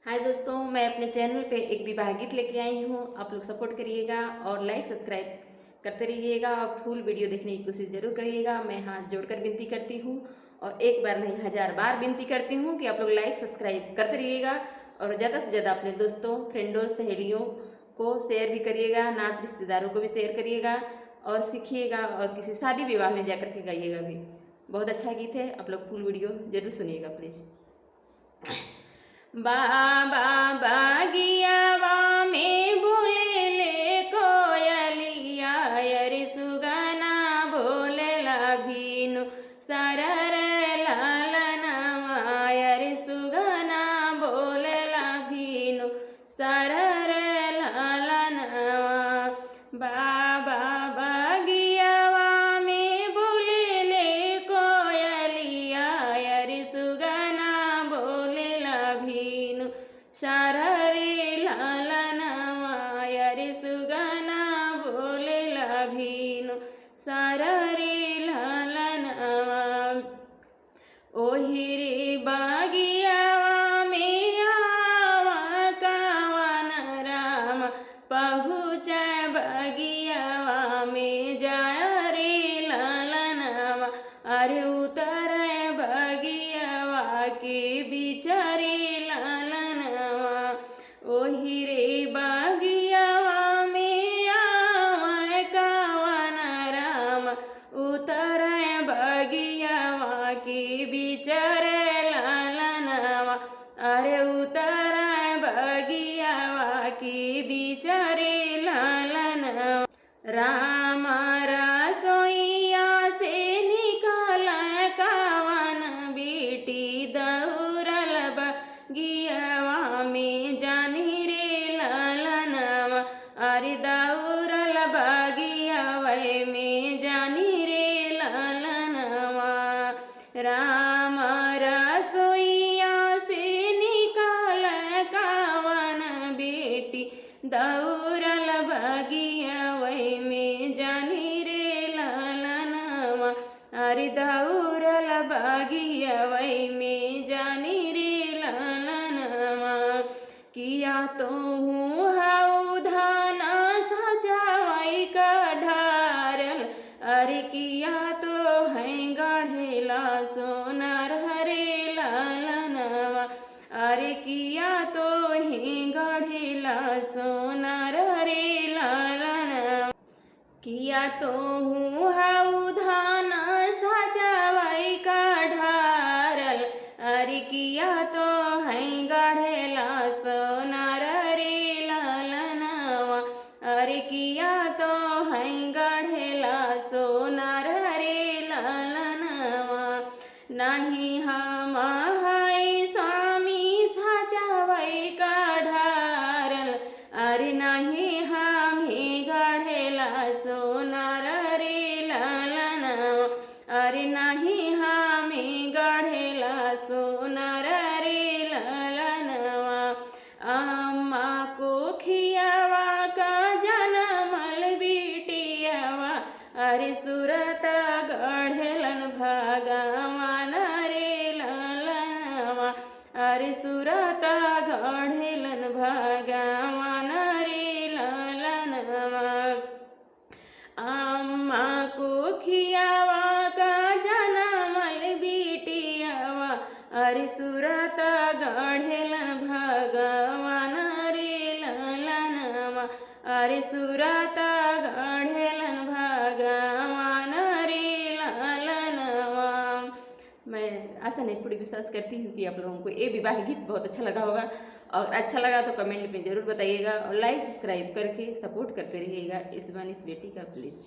हाय दोस्तों, मैं अपने चैनल पे एक विवाह गीत लेके आई हूँ। आप लोग सपोर्ट करिएगा और लाइक सब्सक्राइब करते रहिएगा और फुल वीडियो देखने की कोशिश जरूर करिएगा। मैं हाथ जोड़कर विनती करती हूँ और एक बार नहीं 1000 बार विनती करती हूँ कि आप लोग लाइक सब्सक्राइब करते रहिएगा और ज़्यादा से ज़्यादा अपने दोस्तों, फ्रेंडों, सहेलियों को शेयर भी करिएगा, नात रिश्तेदारों को भी शेयर करिएगा और सीखिएगा और किसी शादी विवाह में जा कर के गाइएगा भी। बहुत अच्छा गीत है, आप लोग फुल वीडियो जरूर सुनिएगा प्लीज़। बाबा बागियावा में बोलेले कोयलिया यरि सुगना बोलेला भीनु सरर लालनवा यरि सुगना बोलेला भीनु सरर लालनवा। बाबा बागियावा में बोलेले कोयलिया यरि सुगना बोलेला भीनु सररे लालनवा यरि सुगना बोलेला भीनु सररे लालनवा। ओहि रे बागियावा में आवा कावन राम पहुँच बगियावा में जाय रे लालनवा। अरे उतर बगियावा के बिचारे लालनवा। ओहि रे बागियावा में आवा कावन राम उतर बगियावा के बिचारे लालनवा। अरे उतर बगियावा के बिचारे लालनवा। राम रसोइया से निकाल कावन बेटी दौड़ल बगियावा में जानी रे लालनवा। अरे दौड़ल बगियावा में जानी रे लालनवा। राम रसोइया से निकाल कावन बेटी दौड़ल बगियावा में जानी रे लालनवा। अरे दौड़ल बगियावा में जानी रे लालनवा। किया तो हूँ हाउ धाना सजावाई का ढारल। अरे किया तो है गढ़ेला सोनार हरे लालनवा। अरे किया तो है गढ़ेला सोनार हरे लालनवा। किया तो हूँ हाउ धाना सजावाई का ढारल। अरे किया तो है गढ़ेला सोनार रे लालनवा। अरे किया तो है गढ़ेला सोनार रे लालनवा। नहीं हम हाय स्वामी सजावाई का ढारल। अरे नहीं हमें गढ़ेला सोनार रे लालनवा। अरे नहीं हमें गढ़ेला सोनार रे लालनवा। अम्मा को खियावा का जनमल बिटियावा। अरे सूरत गढ़ेलन भगवान रे लालनवा। अरे सूरत गढ़ेलन भगवान रे लालनवा। अम्मा को खियावा का जनमल बिटियावा। अरे सूरत गढ़ेलन भगवान रे लालनवा। अरे सूरत गढ़ेलन भगवान रे लालनवा। मैं आशा नहीं पूरी विश्वास करती हूँ कि आप लोगों को ये विवाह गीत बहुत अच्छा लगा होगा और अच्छा लगा तो कमेंट में ज़रूर बताइएगा और लाइक सब्सक्राइब करके सपोर्ट करते रहिएगा इस बेटी का प्लीज़।